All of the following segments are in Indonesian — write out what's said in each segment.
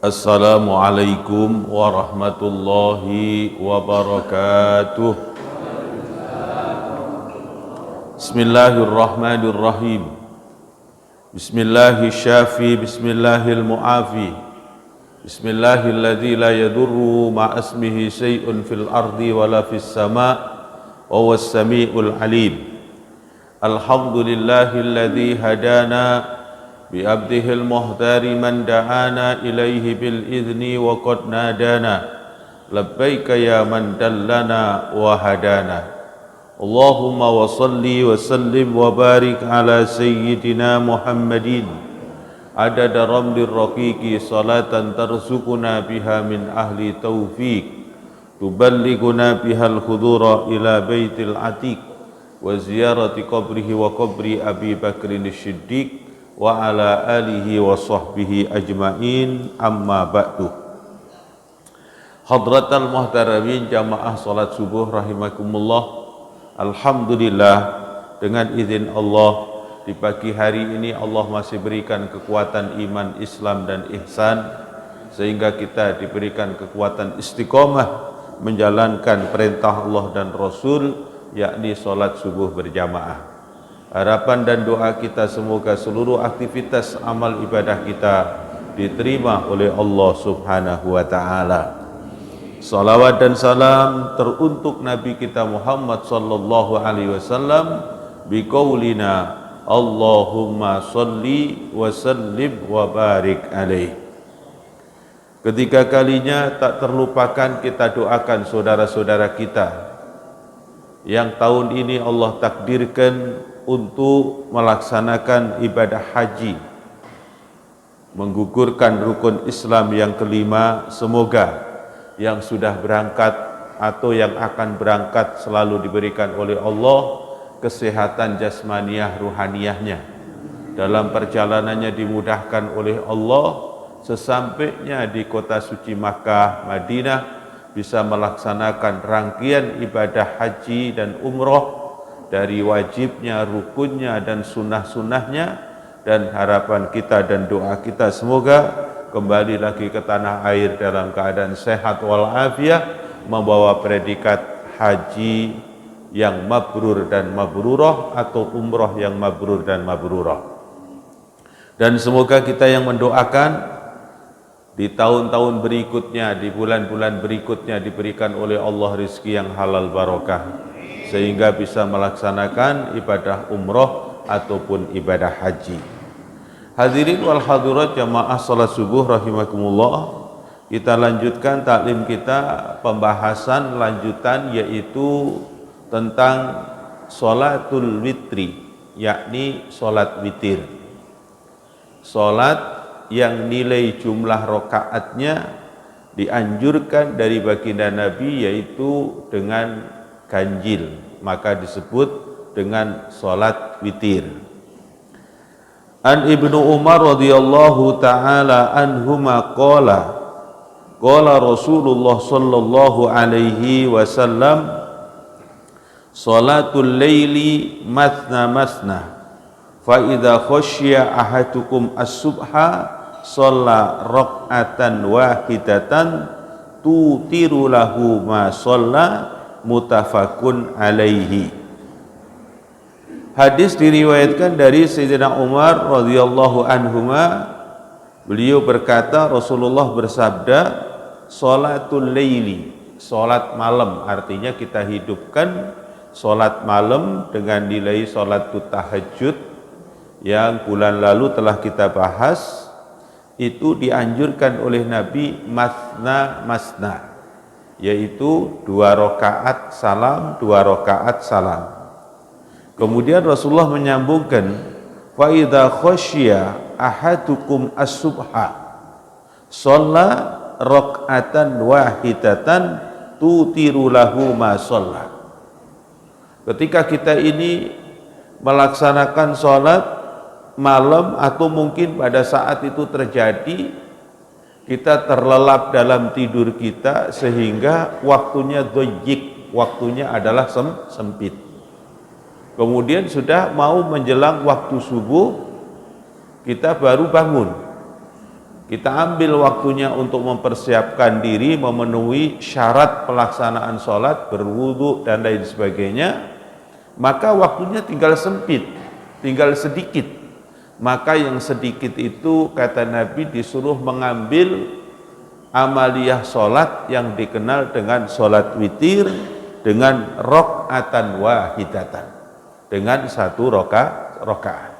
Assalamualaikum warahmatullahi wabarakatuh. Bismillahirrahmanirrahim. Bismillahirrahmanirrahim. Bismillahirmu'afi. Bismillahilladzi la yadurru ma'asmihi syai'un fil ardi wala fis sama' wa huwas sami'ul alim. Alhamdulillahilladzi hadana bi'abdihil muhtari man da'ana ilaihi bil idhni wa qad nadana labbaika ya man dallana wa hadana. Allahumma wa salli wa sallim wa barik ala sayyidina Muhammadin adada ramlir raqiqi salatan tarzukuna biha min ahli taufiq tuballiguna bihal khudura ila baitil atiq wa ziyarati qabrihi wa qabri Abi Bakrin Siddiq wa ala alihi wa sahbihi ajma'in, amma ba'du. Hadratal muhtaramin jamaah salat subuh rahimakumullah. Alhamdulillah, dengan izin Allah di pagi hari ini Allah masih berikan kekuatan iman, Islam dan ihsan sehingga kita diberikan kekuatan istiqomah menjalankan perintah Allah dan Rasul, yakni salat subuh berjamaah. Harapan dan doa kita semoga seluruh aktivitas amal ibadah kita diterima oleh Allah Subhanahu wa ta'ala. Salawat dan salam teruntuk Nabi kita Muhammad sallallahu alaihi wasallam biqaulina Allahumma salli wa sallim wa barik alaih. Ketiga kalinya tak terlupakan kita doakan saudara-saudara kita yang tahun ini Allah takdirkan untuk melaksanakan ibadah haji, menggugurkan rukun Islam yang kelima. Semoga yang sudah berangkat atau yang akan berangkat selalu diberikan oleh Allah kesehatan jasmaniah ruhaniyahnya, dalam perjalanannya dimudahkan oleh Allah, sesampainya di kota suci Makkah, Madinah bisa melaksanakan rangkaian ibadah haji dan umroh dari wajibnya, rukunnya dan sunnah-sunnahnya. Dan harapan kita dan doa kita semoga kembali lagi ke tanah air dalam keadaan sehat walafiat, membawa predikat haji yang mabrur dan mabrurah atau umroh yang mabrur dan mabrurah. Dan semoga kita yang mendoakan di tahun-tahun berikutnya, di bulan-bulan berikutnya diberikan oleh Allah rezeki yang halal barokah sehingga bisa melaksanakan ibadah umroh ataupun ibadah haji. Hadirin wal hadirat jamaah salat subuh rahimakumullah. Kita lanjutkan taklim kita, pembahasan lanjutan yaitu tentang sholatul witri, yakni sholat witir. Sholat yang nilai jumlah rakaatnya dianjurkan dari baginda Nabi yaitu dengan ganjil, maka disebut dengan sholat witir. An Ibnu Umar radhiyallahu ta'ala anhuma qala Rasulullah sallallahu alaihi wasallam sholatul laili masna masna fa idza khasyiya ahadukum as-subha shalla rak'atan wahidatan tutiru lahu ma shalla, mutafakun alaihi. Hadis diriwayatkan dari Sayyidina Umar radhiyallahu anhuma. Beliau berkata, Rasulullah bersabda, sholatul laili, sholat malam, artinya kita hidupkan sholat malam dengan nilai sholatul tahajud yang bulan lalu telah kita bahas. Itu dianjurkan oleh Nabi masna masna, yaitu 2 rakaat salam, 2 rakaat salam. Kemudian Rasulullah menyambungkan, fa idza khasyiya ahadukum as-subha shalla rak'atan wahidatan tutiru lahu ma shalla. Ketika kita ini melaksanakan sholat malam atau mungkin pada saat itu terjadi kita terlelap dalam tidur kita sehingga waktunya dhayyik, waktunya adalah sempit. Kemudian sudah mau menjelang waktu subuh, kita baru bangun. kita ambil waktunya untuk mempersiapkan diri, memenuhi syarat pelaksanaan sholat, berwudu dan lain sebagainya, maka waktunya tinggal sempit, tinggal sedikit. Maka yang sedikit itu kata Nabi disuruh mengambil amaliyah sholat yang dikenal dengan sholat witir dengan rakaatan wahidatan, dengan satu rakaat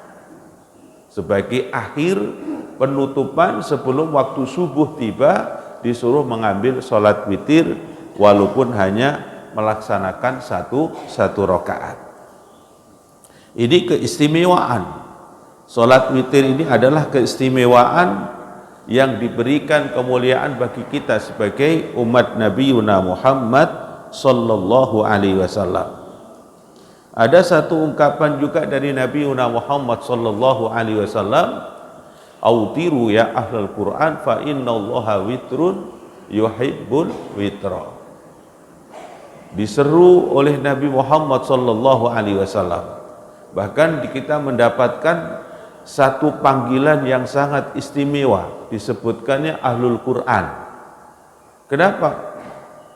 sebagai akhir penutupan sebelum waktu subuh tiba, disuruh mengambil sholat witir walaupun hanya melaksanakan satu rakaat. Ini keistimewaan. Sholat witir ini adalah keistimewaan yang diberikan kemuliaan bagi kita sebagai umat Nabi Muhammad sallallahu alaihi wasallam. Ada satu ungkapan juga dari Nabi Muhammad sallallahu alaihi wasallam, "Autiru ya ahlul Quran fa innallaha witrun yuhibbul witra." Diseru oleh Nabi Muhammad sallallahu alaihi wasallam. Bahkan kita mendapatkan satu panggilan yang sangat istimewa, disebutkannya ahlul Quran. Kenapa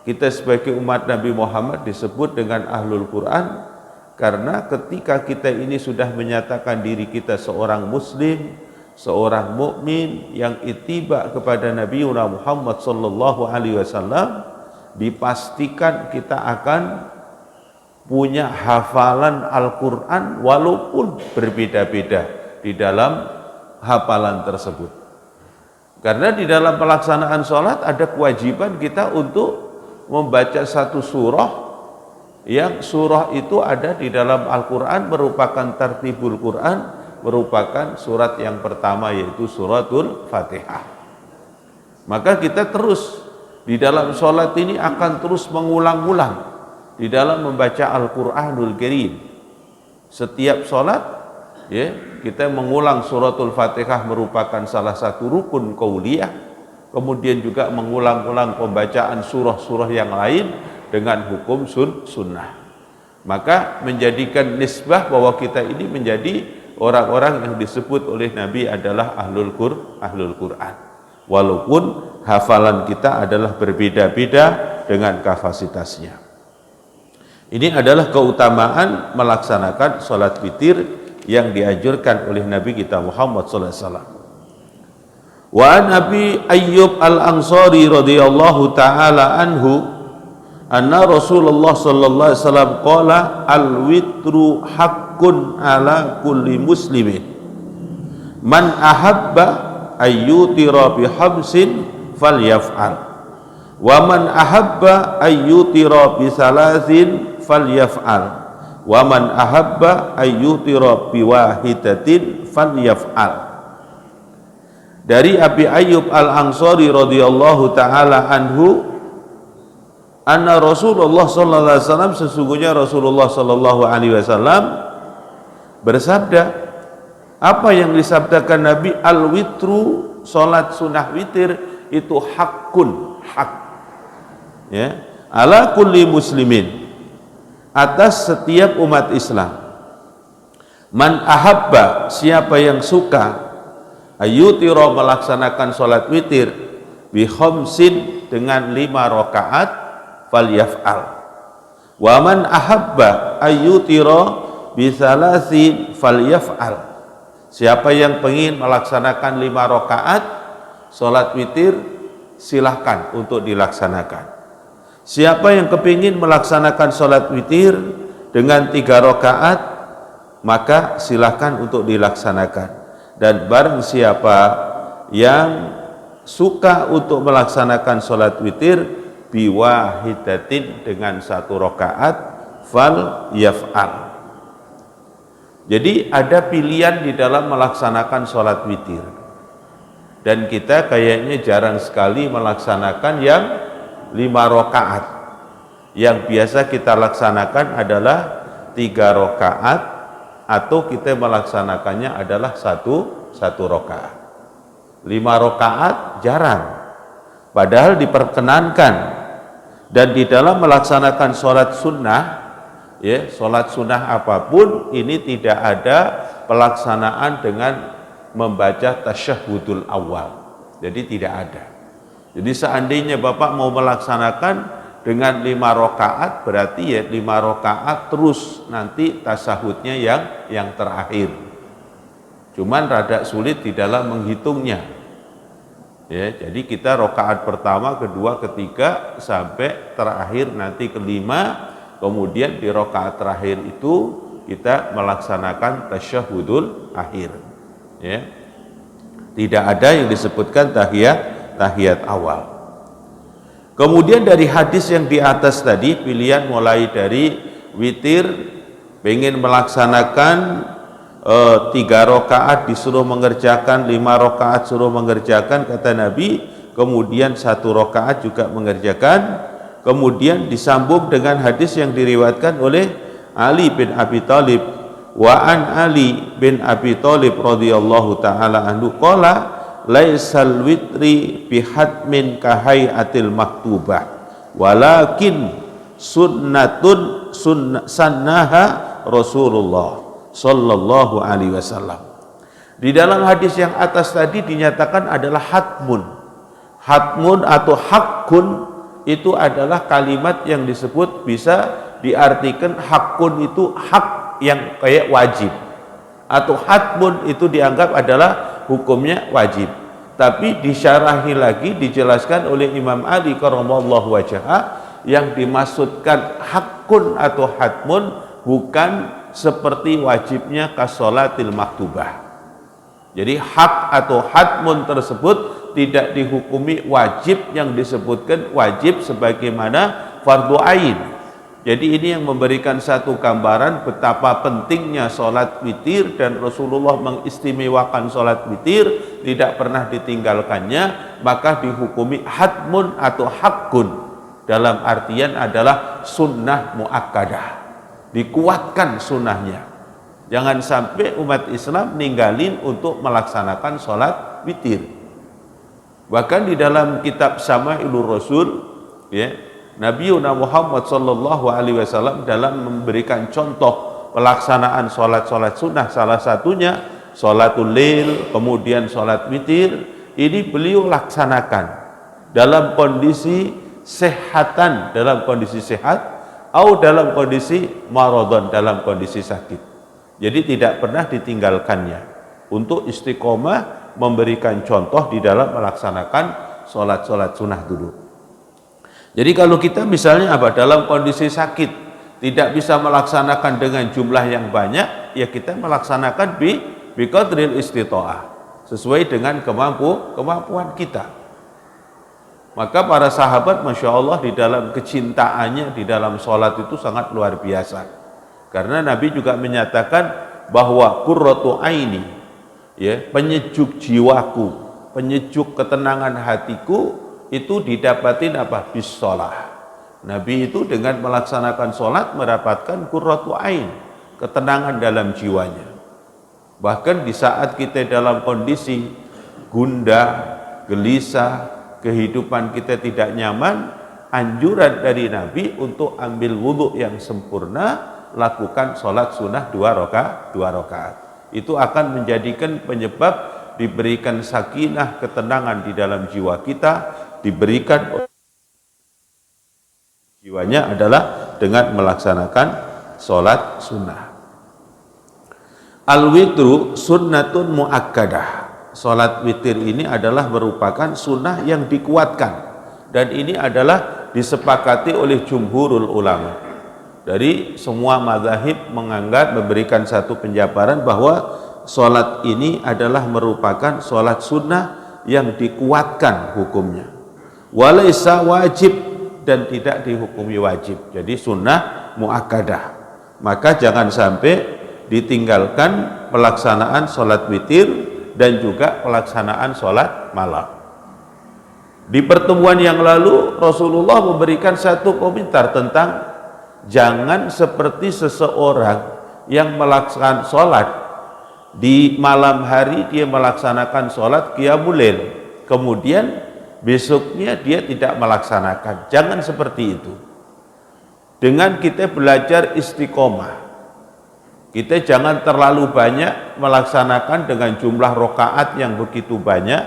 kita sebagai umat Nabi Muhammad disebut dengan ahlul Quran? Karena ketika kita ini sudah menyatakan diri kita seorang muslim, seorang mukmin yang ittiba kepada Nabi Muhammad sallallahu alaihi wasallam, dipastikan kita akan punya hafalan Al-Qur'an walaupun berbeda-beda di dalam hafalan tersebut. Karena di dalam pelaksanaan sholat ada kewajiban kita untuk membaca satu surah, yang surah itu ada di dalam Al-Quran, merupakan tartibul Quran, merupakan surat yang pertama yaitu suratul Fatihah. Maka kita terus di dalam sholat ini akan terus mengulang-ulang di dalam membaca Al-Quranul Karim. Setiap sholat ya, kita mengulang suratul Fatihah, merupakan salah satu rukun qauliyah. Kemudian juga mengulang-ulang pembacaan surah-surah yang lain dengan hukum sunnah. Maka menjadikan nisbah bahwa kita ini menjadi orang-orang yang disebut oleh Nabi adalah ahlul Quran. Walaupun hafalan kita adalah berbeda-beda dengan kapasitasnya. Ini adalah keutamaan melaksanakan sholat witir yang dianjurkan oleh Nabi kita Muhammad sallallahu alaihi wasallam. Wa an Abi Ayyub Al-Ansari radhiyallahu taala anhu anna Rasulullah sallallahu alaihi wasallam qala al-witru haqqun ala kulli muslimin man ahabba ayyutira bi khamsin falyaf'al wa man ahabba ayyutira bi salasin falyaf'al wa man ahabba ayyutira bi wahidatin falyaf'al. Dari Abi Ayyub Al-Ansari radhiyallahu taala anhu, anna Rasulullah sallallahu alaihi wasallam, sesungguhnya Rasulullah sallallahu alaihi wasallam bersabda. Apa yang disabdakan Nabi? Al-witru, salat sunnah witir itu hakun, hak ya, ala kulli muslimin, atas setiap umat Islam. Man ahabba, siapa yang suka, ayyutira, melaksanakan salat witir, bi khamsin, dengan 5 rakaat, falyaf'al. Wa man ahabba ayyutira bi salasin falyaf'al. Siapa yang ingin melaksanakan 5 rakaat salat witir, silahkan untuk dilaksanakan. Siapa yang kepingin melaksanakan salat witir dengan 3 rakaat, maka silahkan untuk dilaksanakan. Dan barang siapa yang suka untuk melaksanakan salat witir biwahidatin, dengan 1 rakaat, fal yaf'al. Jadi ada pilihan di dalam melaksanakan salat witir, dan kita kayaknya jarang sekali melaksanakan yang 5 rakaat. Yang biasa kita laksanakan adalah 3 rakaat, atau kita melaksanakannya adalah satu rakaat. 5 rakaat jarang, padahal diperkenankan. Dan di dalam melaksanakan sholat sunnah, ya, sholat sunnah apapun ini tidak ada pelaksanaan dengan membaca tasyahudul awal. Jadi tidak ada. Jadi seandainya Bapak mau melaksanakan dengan 5 rakaat, berarti ya 5 rakaat terus nanti tasahudnya yang terakhir. Cuman rada sulit di dalam menghitungnya. Ya, jadi kita rakaat pertama, kedua, ketiga sampai terakhir nanti kelima, kemudian di rakaat terakhir itu kita melaksanakan tasyahudul akhir. Ya. Tidak ada yang disebutkan tahiyat awal. Kemudian dari hadis yang di atas tadi, pilihan mulai dari witir, pengen melaksanakan 3 rakaat disuruh mengerjakan, 5 rakaat suruh mengerjakan kata Nabi, kemudian 1 rakaat juga mengerjakan, kemudian disambung dengan hadis yang diriwayatkan oleh Ali bin Abi Thalib, wa an Ali bin Abi Thalib radhiyallahu taala anhu qala laisal witri bihatmin kahayatil maktubah walakin sunnatun sannaha Rasulullah sallallahu alaihi wasallam. Di dalam hadis yang atas tadi dinyatakan adalah hatmun. Hatmun atau hakun itu adalah kalimat yang disebut bisa diartikan hakun itu hak yang kayak wajib, atau hatmun itu dianggap adalah hukumnya wajib. Tapi disyarahi lagi, dijelaskan oleh Imam Ali karramallahu wajhah, yang dimaksudkan hakun atau hatmun bukan seperti wajibnya kasolatil maktubah. Jadi hak atau hatmun tersebut tidak dihukumi wajib yang disebutkan wajib sebagaimana fardu ain. Jadi ini yang memberikan satu gambaran betapa pentingnya sholat witir, dan Rasulullah mengistimewakan sholat witir, tidak pernah ditinggalkannya, maka dihukumi hatmun atau hakun, dalam artian adalah sunnah muakkadah, dikuatkan sunnahnya. Jangan sampai umat Islam ninggalin untuk melaksanakan sholat witir. Bahkan di dalam kitab Syama'ilur Rasul, ya, Nabi Muhammad sallallahu alaihi wasallam dalam memberikan contoh pelaksanaan sholat-sholat sunnah, salah satunya sholatul lail, kemudian sholat witir, ini beliau laksanakan dalam kondisi sehatan, dalam kondisi sehat, atau dalam kondisi maradon, dalam kondisi sakit. Jadi tidak pernah ditinggalkannya untuk istiqomah memberikan contoh di dalam melaksanakan sholat-sholat sunnah dulu. Jadi kalau kita misalnya dalam kondisi sakit, tidak bisa melaksanakan dengan jumlah yang banyak, ya kita melaksanakan bi qadril istita'ah, sesuai dengan kemampuan kita. Maka para sahabat Masya Allah di dalam kecintaannya di dalam sholat itu sangat luar biasa. Karena Nabi juga menyatakan bahwa qurratu aini, ya, penyejuk jiwaku, penyejuk ketenangan hatiku, itu didapatin bis sholah. Nabi itu dengan melaksanakan sholat mendapatkan qurratu ain, ketenangan dalam jiwanya. Bahkan di saat kita dalam kondisi gundah, gelisah, kehidupan kita tidak nyaman, anjuran dari Nabi untuk ambil wudhu yang sempurna, lakukan sholat sunnah 2 rakaat. Itu akan menjadikan penyebab diberikan sakinah, ketenangan di dalam jiwa kita, diberikan jiwanya adalah dengan melaksanakan sholat sunnah. Al-witru sunnatun muakkadah. Sholat witir ini adalah merupakan sunnah yang dikuatkan, dan ini adalah disepakati oleh jumhurul ulama. Dari semua mazhab menganggap, memberikan satu penjabaran bahwa sholat ini adalah merupakan sholat sunnah yang dikuatkan hukumnya. Walaysa wajib, dan tidak dihukumi wajib. Jadi sunnah muakkadah. Maka jangan sampai ditinggalkan pelaksanaan sholat witir dan juga pelaksanaan sholat malam. Di pertemuan yang lalu Rasulullah memberikan satu komentar tentang jangan seperti seseorang yang melaksanakan sholat di malam hari, dia melaksanakan sholat qiyamul lail, kemudian besoknya dia tidak melaksanakan. Jangan seperti itu. Dengan kita belajar istiqomah, kita jangan terlalu banyak melaksanakan dengan jumlah rakaat yang begitu banyak,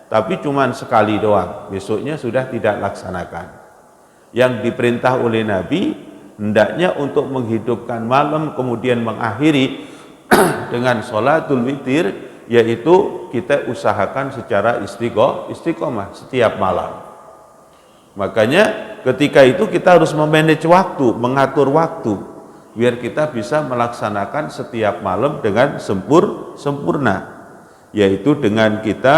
tapi cuman sekali doang, besoknya sudah tidak laksanakan. Yang diperintah oleh Nabi hendaknya untuk menghidupkan malam kemudian mengakhiri dengan sholatul witir, yaitu kita usahakan secara istiqomah setiap malam. Makanya ketika itu kita harus memanage waktu, mengatur waktu biar kita bisa melaksanakan setiap malam dengan sempurna, yaitu dengan kita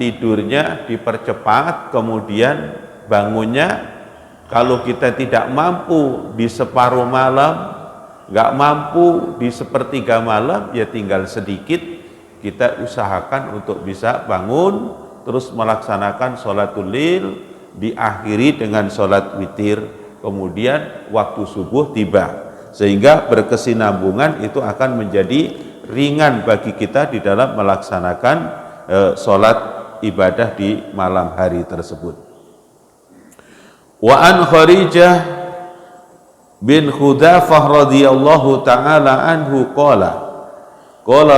tidurnya dipercepat, kemudian bangunnya kalau kita tidak mampu di separuh malam, nggak mampu di sepertiga malam, ya tinggal sedikit kita usahakan untuk bisa bangun terus melaksanakan sholatul lil, diakhiri dengan sholat witir, kemudian waktu subuh tiba, sehingga berkesinambungan itu akan menjadi ringan bagi kita di dalam melaksanakan sholat ibadah di malam hari tersebut. Wa an Kharijah bin Khudafah radhiyallahu ta'ala anhu qala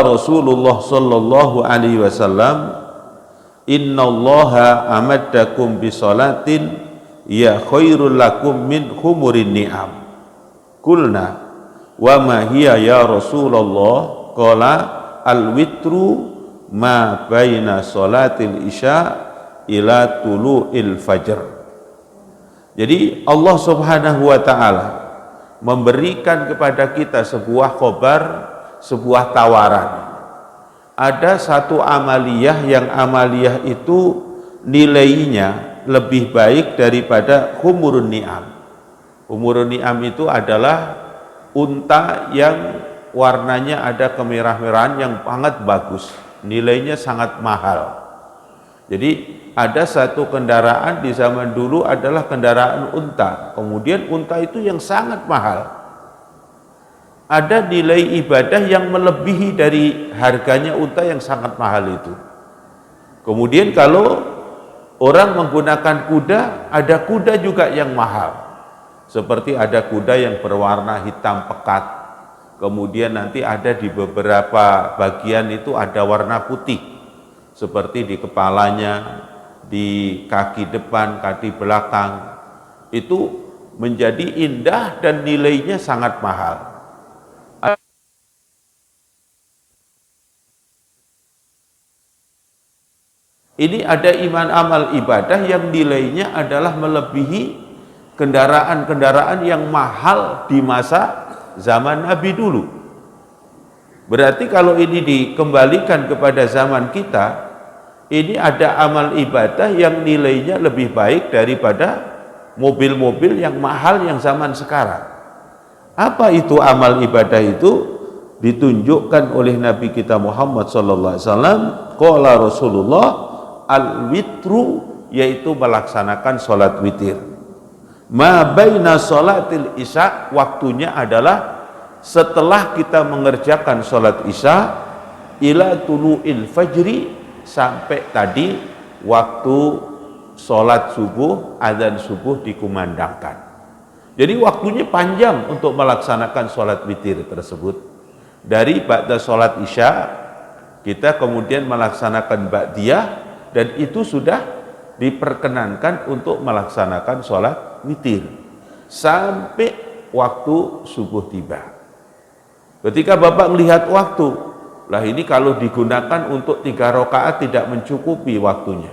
Rasulullah sallallahu alaihi wasallam, innallaha amaddakum bisolatin ya khairul lakum min humurin ni'am. Kulna wa ma hiya ya Rasulullah? Qala al-witru ma baina salatil isya ila tulu'il fajr. Jadi Allah Subhanahu wa ta'ala memberikan kepada kita sebuah khabar, sebuah tawaran. Ada satu amaliyah yang amaliyah itu nilainya lebih baik daripada humurun ni'am. Humurun ni'am itu adalah unta yang warnanya ada kemerah-merahan yang sangat bagus, nilainya sangat mahal. Jadi ada satu kendaraan di zaman dulu adalah kendaraan unta, kemudian unta itu yang sangat mahal. Ada nilai ibadah yang melebihi dari harganya unta yang sangat mahal itu. Kemudian kalau orang menggunakan kuda, ada kuda juga yang mahal. Seperti ada kuda yang berwarna hitam pekat, kemudian nanti ada di beberapa bagian itu ada warna putih, seperti di kepalanya, di kaki depan, kaki belakang. Itu menjadi indah dan nilainya sangat mahal. Ini ada iman amal ibadah yang nilainya adalah melebihi kendaraan-kendaraan yang mahal di masa zaman Nabi dulu. Berarti kalau ini dikembalikan kepada zaman kita, ini ada amal ibadah yang nilainya lebih baik daripada mobil-mobil yang mahal yang zaman sekarang. Apa itu amal ibadah itu? Ditunjukkan oleh Nabi kita Muhammad sallallahu alaihi wasallam, qala Rasulullah, al-witru, yaitu melaksanakan sholat witir. Ma baina sholatil isya, waktunya adalah setelah kita mengerjakan sholat isya ila tulu'il fajri, sampai tadi waktu sholat subuh, azan subuh dikumandangkan. Jadi waktunya panjang untuk melaksanakan sholat witir tersebut. Dari ba'da sholat isya kita kemudian melaksanakan ba'diyah, dan itu sudah diperkenankan untuk melaksanakan sholat witir sampai waktu subuh tiba. Ketika Bapak melihat waktu, lah ini kalau digunakan untuk 3 rakaat tidak mencukupi waktunya.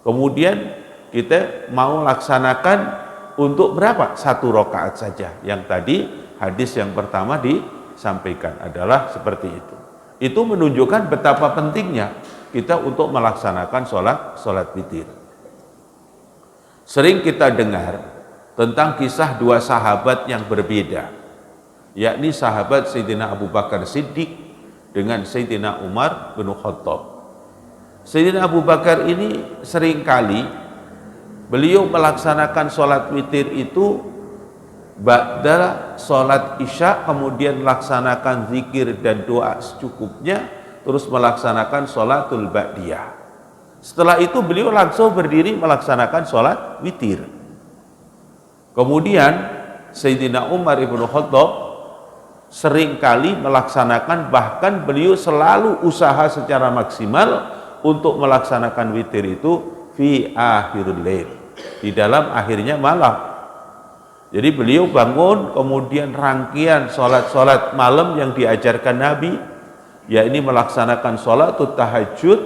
Kemudian kita mau laksanakan untuk berapa? 1 rakaat saja. Yang tadi hadis yang pertama disampaikan adalah seperti itu. Itu menunjukkan betapa pentingnya kita untuk melaksanakan sholat witir. Sering kita dengar tentang kisah 2 sahabat yang berbeda, yakni sahabat Sayyidina Abu Bakar Siddiq dengan Sayyidina Umar bin Khattab. Sayyidina Abu Bakar ini seringkali beliau melaksanakan sholat witir itu ba'da sholat isya, kemudian melaksanakan zikir dan doa secukupnya, terus melaksanakan sholatul ba'diyah. Setelah itu beliau langsung berdiri melaksanakan sholat witir. Kemudian Sayyidina Umar ibn Khattab seringkali melaksanakan, bahkan beliau selalu usaha secara maksimal untuk melaksanakan witir itu fi akhirul lail, di dalam akhirnya malam. Jadi beliau bangun, kemudian rangkaian sholat-sholat malam yang diajarkan Nabi, yakni melaksanakan sholatut tahajud,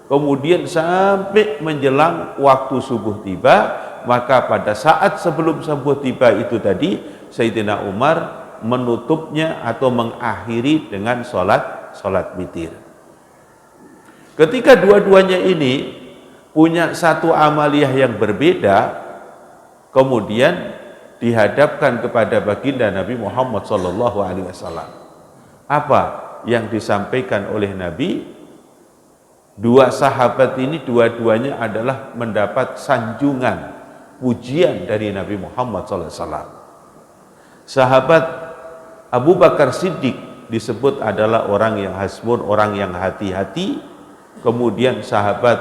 kemudian sampai menjelang waktu subuh tiba. Maka pada saat sebelum subuh tiba itu tadi, Sayyidina Umar menutupnya atau mengakhiri dengan sholat witir. Ketika dua-duanya ini punya satu amaliyah yang berbeda, kemudian dihadapkan kepada baginda Nabi Muhammad SAW. Apa yang disampaikan oleh Nabi? Dua sahabat ini dua-duanya adalah mendapat sanjungan, pujian dari Nabi Muhammad SAW. Sahabat Abu Bakar Siddiq disebut adalah orang yang hasbun, orang yang hati-hati. Kemudian sahabat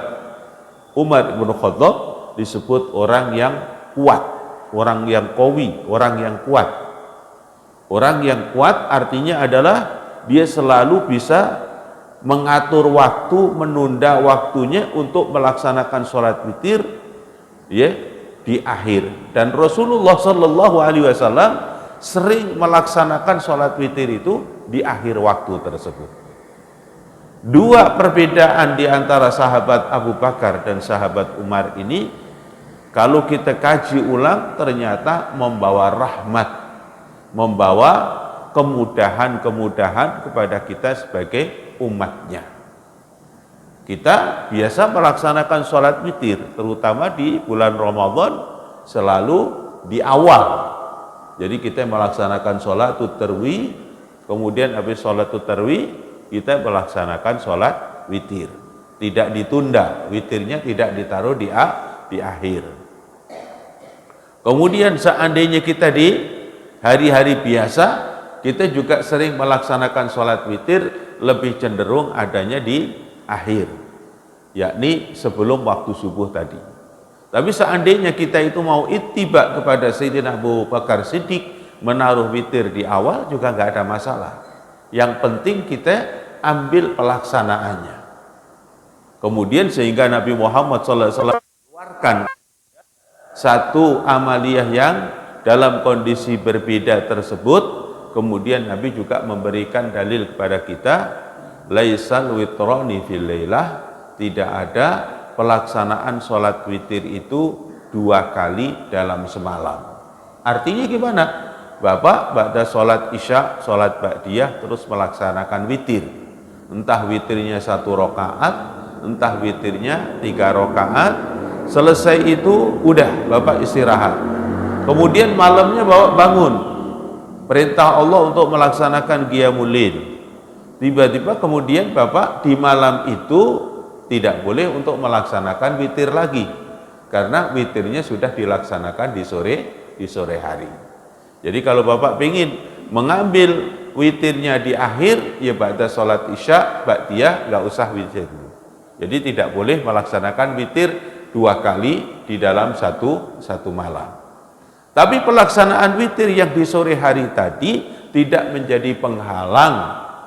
Umar bin Khattab disebut orang yang kuat, orang yang qawi, orang yang kuat. Orang yang kuat artinya adalah dia selalu bisa mengatur waktu, menunda waktunya untuk melaksanakan sholat witir ya, di akhir. Dan Rasulullah SAW sering melaksanakan sholat witir itu di akhir waktu tersebut. Dua perbedaan di antara sahabat Abu Bakar dan sahabat Umar ini, kalau kita kaji ulang, ternyata membawa rahmat, membawa kemudahan-kemudahan kepada kita sebagai umatnya. Kita biasa melaksanakan sholat witir, terutama di bulan Ramadan, selalu di awal. Jadi kita melaksanakan sholatul tarwih, kemudian habis sholatul tarwih kita melaksanakan sholat witir, tidak ditunda, witirnya tidak ditaruh di akhir. Kemudian seandainya kita di hari-hari biasa, kita juga sering melaksanakan sholat witir, lebih cenderung adanya di akhir, yakni sebelum waktu subuh tadi. Tapi seandainya kita itu mau ittiba kepada Sayyidina Abu Bakar Siddiq, menaruh witir di awal juga nggak ada masalah. Yang penting kita ambil pelaksanaannya. Kemudian sehingga Nabi Muhammad SAW keluarkan satu amaliyah yang dalam kondisi berbeda tersebut. Kemudian Nabi juga memberikan dalil kepada kita, laisal witrani fil lailah, tidak ada pelaksanaan sholat witir itu dua kali dalam semalam. Artinya gimana? Bapak ba'da sholat isya, sholat ba'diyah, terus melaksanakan witir. Entah witirnya 1 rakaat, entah witirnya 3 rakaat. Selesai itu udah Bapak istirahat. Kemudian malamnya Bapak bangun, perintah Allah untuk melaksanakan qiyamul lail. Tiba-tiba kemudian Bapak di malam itu tidak boleh untuk melaksanakan witir lagi, karena witirnya sudah dilaksanakan di sore hari. Jadi kalau Bapak ingin mengambil witirnya di akhir, ya ba'da sholat isya, ba'diyah, nggak usah witir. Jadi tidak boleh melaksanakan witir 2 kali di dalam satu malam. Tapi pelaksanaan witir yang di sore hari tadi tidak menjadi penghalang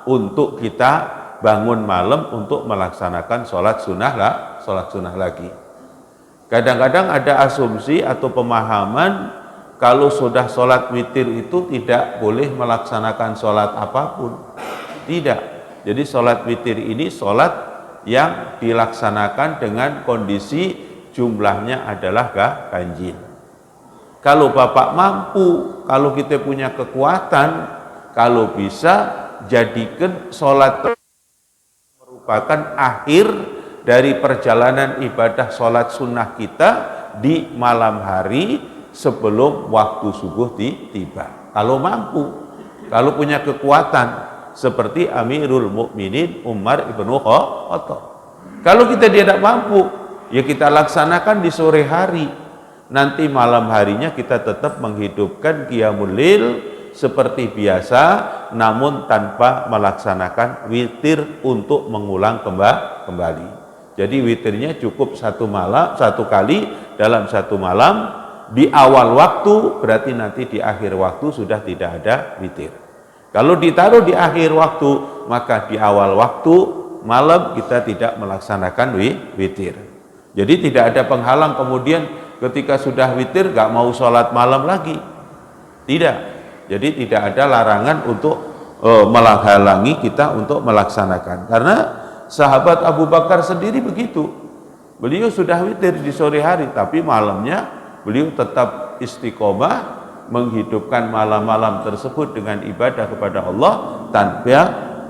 untuk kita bangun malam untuk melaksanakan sholat sunnah lagi. Kadang-kadang ada asumsi atau pemahaman kalau sudah sholat witir itu tidak boleh melaksanakan sholat apapun. Tidak. Jadi sholat witir ini sholat yang dilaksanakan dengan kondisi jumlahnya adalah ganjil. Kalau Bapak mampu, kalau kita punya kekuatan, kalau bisa jadikan sholat merupakan akhir dari perjalanan ibadah sholat sunnah kita di malam hari sebelum waktu subuh tiba. Kalau mampu, kalau punya kekuatan, seperti Amirul Mukminin Umar ibn Khattab. Kalau kita tidak mampu, ya kita laksanakan di sore hari. Nanti malam harinya kita tetap menghidupkan qiyamul lail seperti biasa, namun tanpa melaksanakan witir untuk mengulang kembali. Jadi witirnya cukup 1 kali dalam 1 malam. Di awal waktu, berarti nanti di akhir waktu sudah tidak ada witir. Kalau ditaruh di akhir waktu, maka di awal waktu malam kita tidak melaksanakan witir. Jadi tidak ada penghalang kemudian ketika sudah witir gak mau sholat malam lagi. Tidak. Jadi tidak ada larangan untuk menghalangi kita untuk melaksanakan. Karena sahabat Abu Bakar sendiri begitu. Beliau sudah witir di sore hari, tapi malamnya beliau tetap istiqomah menghidupkan malam-malam tersebut dengan ibadah kepada Allah tanpa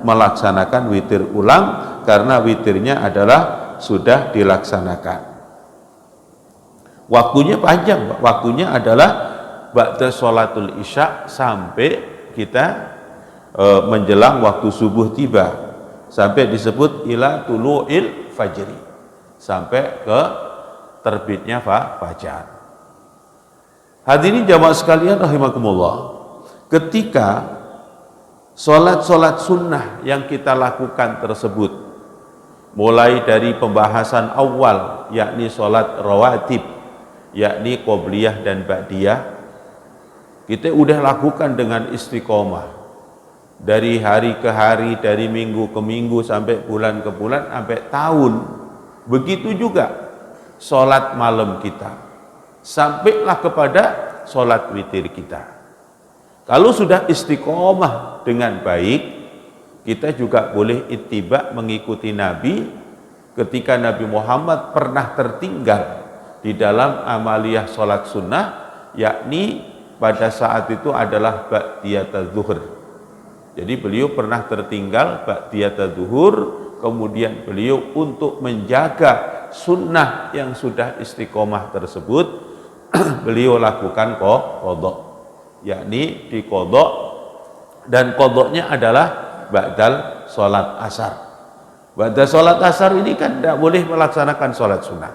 melaksanakan witir ulang, karena witirnya adalah sudah dilaksanakan. Waktunya panjang, waktunya adalah ba'da sholatul isya sampai kita menjelang waktu subuh tiba, sampai disebut ila tulu'il fajri, sampai ke terbitnya fajar. Hadirin jamaah sekalian rahimakumullah, ketika sholat-sholat sunnah yang kita lakukan tersebut, mulai dari pembahasan awal yakni sholat rawatib, yakni qobliyah dan ba'diyah, kita udah lakukan dengan istiqomah dari hari ke hari, dari minggu ke minggu, sampai bulan ke bulan, sampai tahun. Begitu juga sholat malam kita, sampailah kepada sholat witir kita. Kalau sudah istiqomah dengan baik, kita juga boleh ittiba mengikuti Nabi ketika Nabi Muhammad pernah tertinggal di dalam amaliyah sholat sunnah, yakni pada saat itu adalah ba'diyata zuhur. Jadi beliau pernah tertinggal ba'diyata zuhur, kemudian beliau untuk menjaga sunnah yang sudah istiqomah tersebut, beliau lakukan qadha, yakni di qadha, dan qadhanya adalah ba'dal sholat asar. Ba'dal sholat asar ini kan tidak boleh melaksanakan sholat sunnah,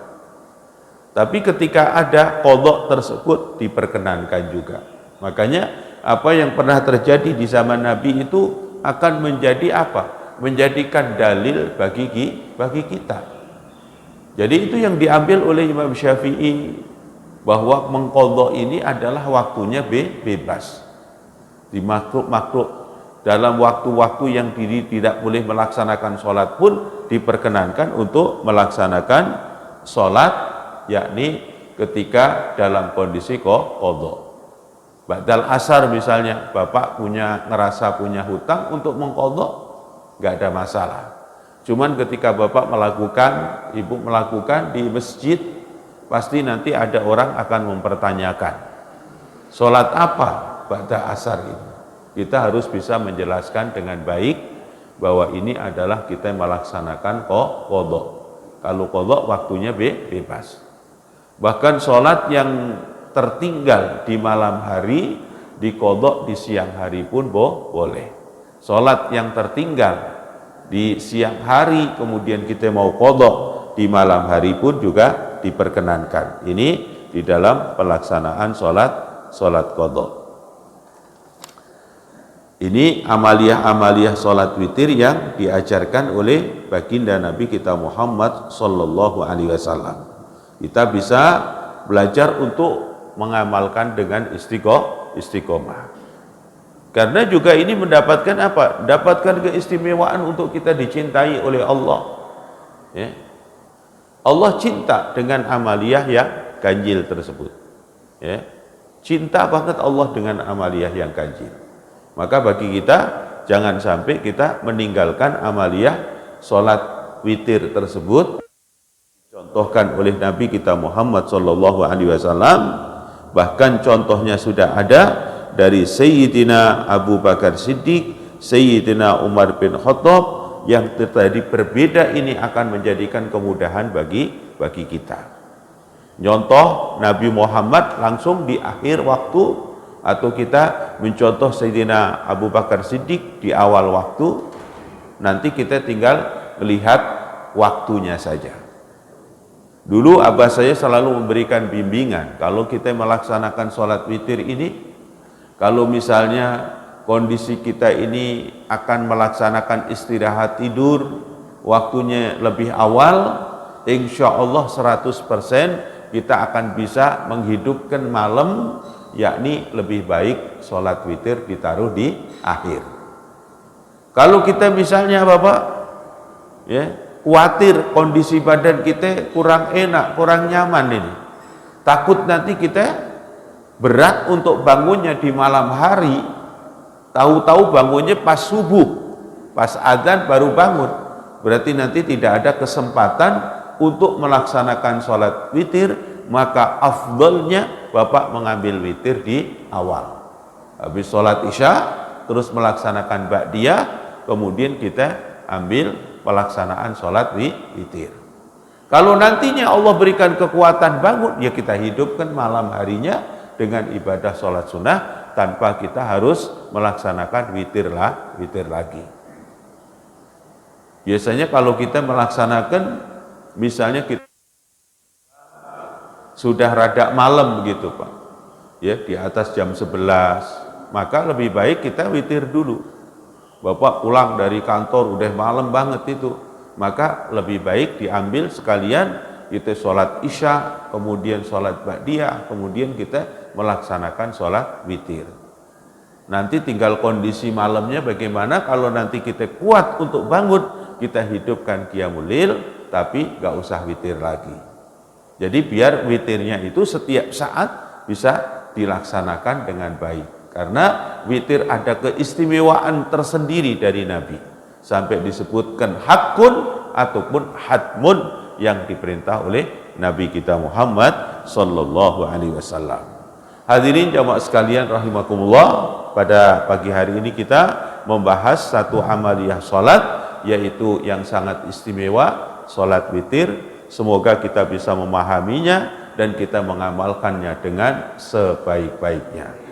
tapi ketika ada qadha tersebut diperkenankan juga. Makanya apa yang pernah terjadi di zaman Nabi itu akan menjadi apa? Menjadikan dalil bagi kita. Jadi itu yang diambil oleh Imam Syafi'i, bahwa mengqadha ini adalah waktunya bebas. Di makhluk-makhluk dalam waktu-waktu yang diri tidak boleh melaksanakan sholat pun diperkenankan untuk melaksanakan sholat, yakni ketika dalam kondisi qadha. Ba'dal asar misalnya, bapak ngerasa punya hutang untuk mengqadha, nggak ada masalah. Cuman ketika bapak melakukan, ibu melakukan di masjid, pasti nanti ada orang akan mempertanyakan, sholat apa ba'da asar ini? Kita harus bisa menjelaskan dengan baik bahwa ini adalah kita melaksanakan qadha. Kalau qadha waktunya bebas. Bahkan sholat yang tertinggal di malam hari di qadha di siang hari pun boleh. Sholat yang tertinggal di siang hari kemudian kita mau qadha di malam hari pun juga diperkenankan. Ini di dalam pelaksanaan sholat qadha. Ini amaliyah-amaliyah sholat witir yang diajarkan oleh baginda Nabi kita Muhammad sallallahu alaihi wasallam. Kita bisa belajar untuk mengamalkan dengan istiqomah. Karena juga ini mendapatkan apa? Dapatkan keistimewaan untuk kita dicintai oleh Allah. Ya. Allah cinta dengan amaliyah yang ganjil tersebut. Ya. Cinta banget Allah dengan amaliyah yang ganjil. Maka bagi kita jangan sampai kita meninggalkan amaliyah sholat witir tersebut. Contohkan oleh Nabi kita Muhammad sallallahu alaihi wasallam, bahkan contohnya sudah ada dari Sayyidina Abu Bakar Siddiq, Sayyidina Umar bin Khattab, yang terjadi berbeda ini akan menjadikan kemudahan bagi kita. Contoh Nabi Muhammad langsung di akhir waktu, atau kita mencontoh Sayyidina Abu Bakar Siddiq di awal waktu, nanti kita tinggal melihat waktunya saja. Dulu abah saya selalu memberikan bimbingan, kalau kita melaksanakan sholat witir ini, kalau misalnya kondisi kita ini akan melaksanakan istirahat tidur, waktunya lebih awal, insya Allah 100% kita akan bisa menghidupkan malam, yakni lebih baik sholat witir ditaruh di akhir. Kalau kita misalnya Bapak, Ya, khawatir kondisi badan kita kurang enak, kurang nyaman ini. Takut nanti kita berat untuk bangunnya di malam hari, tahu-tahu bangunnya pas subuh, pas adzan baru bangun. Berarti nanti tidak ada kesempatan untuk melaksanakan sholat witir, maka afdalnya Bapak mengambil witir di awal. Habis sholat isya, terus melaksanakan ba'diyah, kemudian kita ambil pelaksanaan sholat witir. Kalau nantinya Allah berikan kekuatan bangun, ya kita hidupkan malam harinya dengan ibadah sholat sunnah, tanpa kita harus melaksanakan witir lagi. Biasanya kalau kita melaksanakan, misalnya kita sudah rada malam begitu Pak, ya di atas jam 11, maka lebih baik kita witir dulu. Bapak pulang dari kantor udah malam banget itu, maka lebih baik diambil sekalian kita sholat isya, kemudian sholat ba'diyah, kemudian kita melaksanakan sholat witir. Nanti tinggal kondisi malamnya bagaimana. Kalau nanti kita kuat untuk bangun, kita hidupkan qiyamul lail, tapi gak usah witir lagi. Jadi biar witirnya itu setiap saat bisa dilaksanakan dengan baik. Karena witir ada keistimewaan tersendiri dari Nabi. Sampai disebutkan hakun ataupun hatmun yang diperintah oleh Nabi kita Muhammad sallallahu alaihi wasallam. Hadirin jamaah sekalian rahimakumullah, pada pagi hari ini kita membahas satu amaliyah salat, yaitu yang sangat istimewa, salat witir. Semoga kita bisa memahaminya dan kita mengamalkannya dengan sebaik-baiknya.